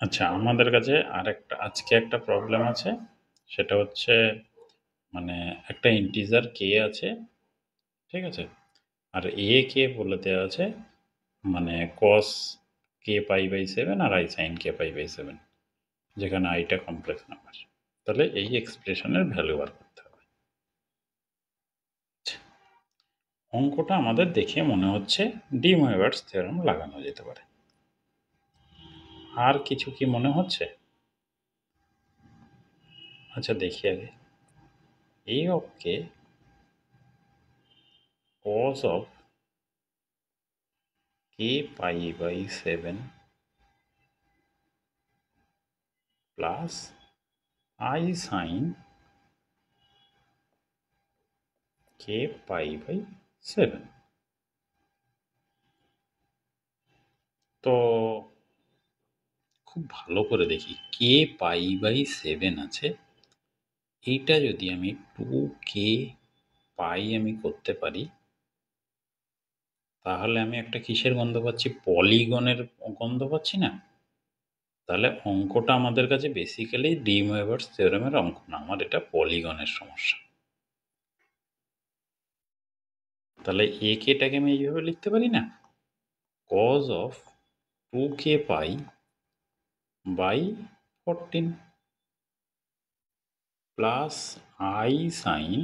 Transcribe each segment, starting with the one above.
আচ্ছা, আমাদের কাছে আজকে একটা প্রবলেম আছে। সেটা হচ্ছে মানে একটা ইন্টিজার কে আছে, ঠিক আছে? আর এ কে বলে দেওয়া আছে মানে cos k π/7 R i sin k π/7, যেখানে আইটা কমপ্লেক্স নাম্বার। তাহলে এই এক্সপ্রেশনের ভ্যালু বার করতে হবে। আচ্ছা, অঙ্কটা আমাদের দেখে মনে হচ্ছে ডি ময়েভার্স থিওরেম লাগানো যেতে পারে। আর কিছু কি মনে হচ্ছে? আচ্ছা, দেখি আগে। a of k cos of k π/7 plus I sin k π/7। তো খুব ভালো করে দেখি, k π/7 আছে, এইটা যদি আমি 2k π আমি করতে পারি, তাহলে আমি একটা কিসের গন্ধ পাচ্ছি? পলিগনের গন্ধ পাচ্ছি না? তাহলে অঙ্কটা আমাদের কাছে বেসিক্যালি ডি ময়েভার্স থিওরেমের অঙ্ক না, আমার এটা পলিগনের সমস্যা। তাহলে এ কেটাকে আমি এইভাবে লিখতে পারি না, cos of 2k π/14 plus I sin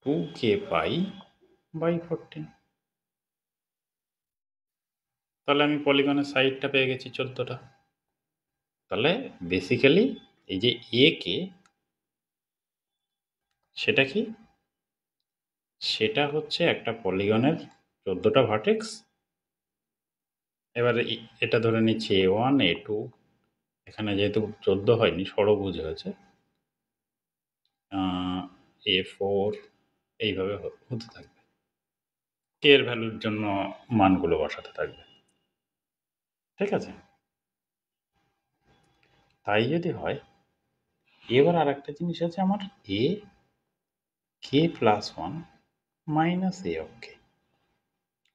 2k π/14। তাহলে আমি পলিগনের সাইডটা পেয়ে গেছি 14টা। তাহলে বেসিক্যালি এই যে এ কে, সেটা কি? সেটা হচ্ছে একটা পলিগনের 14টা ভার্টেক্স। এবারে এটা ধরে নিচ্ছি A1 A2, এখানে যেহেতু 14 হয়নি, ষড়ভুজ হয়েছে, A4, এইভাবে হতে থাকবে। কে এর ভ্যালুর জন্য মানগুলো বসাতে থাকবে, ঠিক আছে? তাই যদি হয়, এবার আর একটা জিনিস আছে আমার, এ K plus 1 minus A of কে।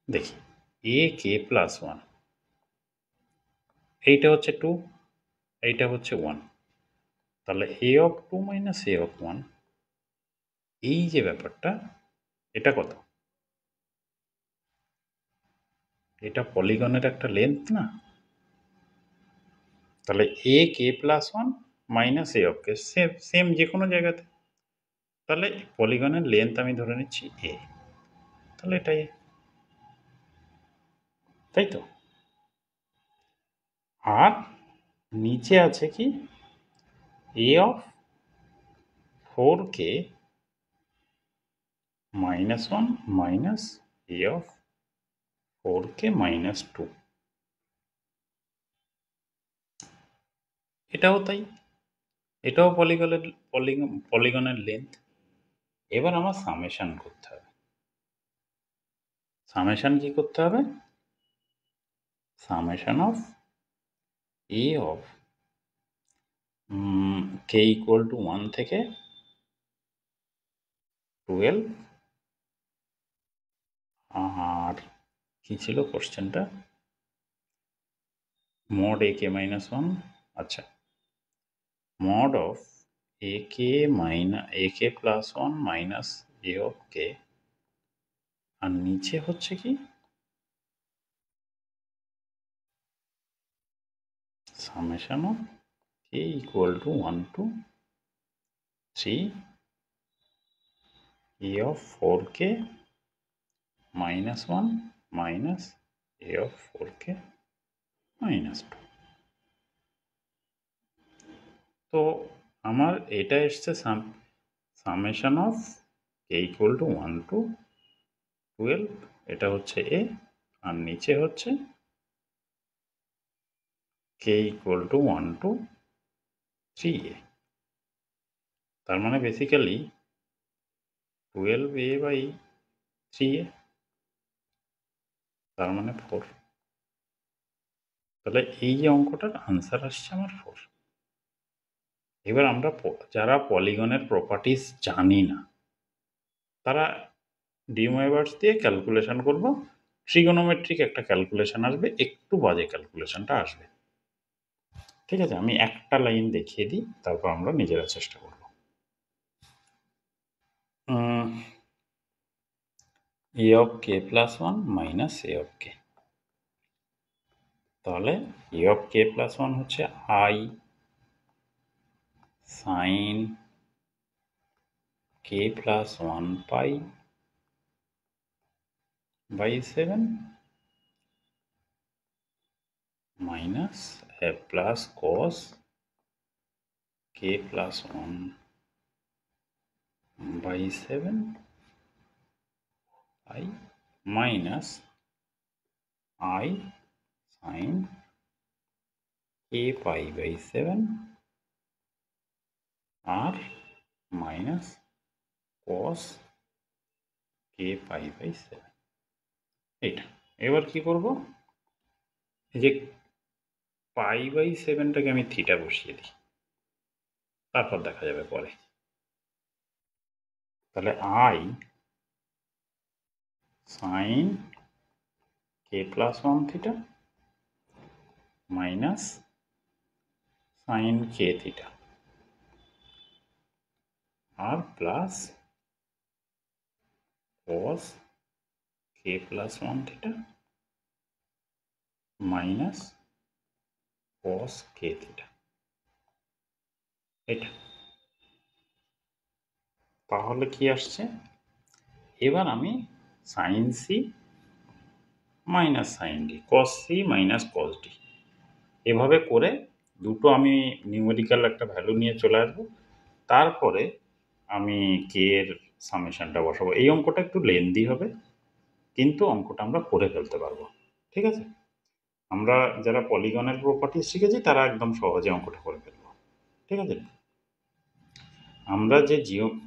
দেখি, এ কে প্লাস 1, এইটা হচ্ছে 2, এইটা হচ্ছে 1। তাহলে A of 2 minus A of 1, এই যে ব্যাপারটা, এটা কত? এটা পলিগনের একটা লেন্থ না? তাহলে A K plus 1 minus A of K, same same যে কোনো জায়গাতে। তাহলে পলিগনের লেন্থ আমি ধরে নিচ্ছি এ, তাহলে এটাই, তাই তো? আর নিচে আছে কি? A of 4k minus 1 minus A of 4k minus 2, এটাও তাই, এটাও পলিগনের লেন্থ। এবার আমার সামেশন করতে হবে। সামেশন কি করতে হবে? Summation of A of K equal to 1 থেকে 12, আর কি ছিল কোশ্চেনটা? Mod A K minus 1। আচ্ছা, mod of A K plus 1 minus A of K, আর নিচে হচ্ছে কি? Summation of K equal to 1 to 3 A of 4k minus 1 minus A of 4k minus 2। তো আমার এটা এসছে summation of K equal to 1 to 12, এটা হচ্ছে এ, আর নিচে হচ্ছে কে ইকুয়াল টু 1 টু 3a। তার মানে বেসিক্যালি 12a/3a, তার মানে 4। তাহলে এই যে অঙ্কটার আনসার আসছে আমার 4। এবার আমরা যারা পলিগনের প্রপার্টিস জানি না, তারা ডি ময়েভার্স দিয়ে ক্যালকুলেশন করব, ট্রিগোনোমেট্রিক একটা ক্যালকুলেশন আসবে, একটু বাজে ক্যালকুলেশনটা আসবে। ঠিক আছে, আমি একটা লাইন দেখিয়ে দিই, তারপর আমরা নিজেরা চেষ্টা করব। A of K plus one minus A of K, তাহলে A of K plus one হচ্ছে I sine K plus one pi by 7 minus A plus cos K plus one by 7 I minus I sine K pi by 7 আর minus cos K pi by 7। এটা এবার কি করব, এই যে pi by 7টাকে আমি theta বসিয়ে দিই, তারপর দেখা যাবে পরে। তাহলে I sine K plus one theta minus sine K theta আর plus cos K plus one theta minus cos K theta. এটা তাহলে কি আসছে, এবার আমি sine C minus sine D, cos C minus cos D, এভাবে করে দুটো আমি নিউমেরিক্যাল একটা ভ্যালু নিয়ে চলে আসবো। তারপরে আমি কে এর সামেশনটা বসাবো। এই অঙ্কটা একটু লেন্দি হবে, কিন্তু অঙ্কটা আমরা করে ফেলতে পারবো। ঠিক আছে, আমরা যারা পলিগনের প্রপার্টি শিখেছি তারা একদম সহজে অঙ্কটা করে ফেলবো। ঠিক আছে, আমরা যে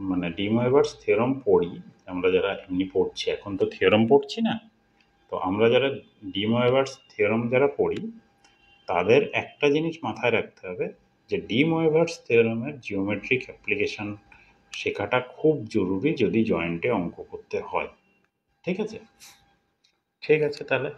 মানে ডি মোয়েভার্স থিওরাম পড়ি, আমরা যারা এমনি পড়ছি, এখন তো থিওরাম পড়ছি না, তো আমরা যারা ডি মোয়েভার্স থিওরাম যারা পড়ি, তাদের একটা জিনিস মাথায় রাখতে হবে যে ডি মোয়েভার্স থিওরামের জিওমেট্রিক অ্যাপ্লিকেশন শেখাটা খুব জরুরি যদি জয়েন্টে অঙ্ক করতে হয়। ঠিক আছে, ঠিক আছে তাহলে।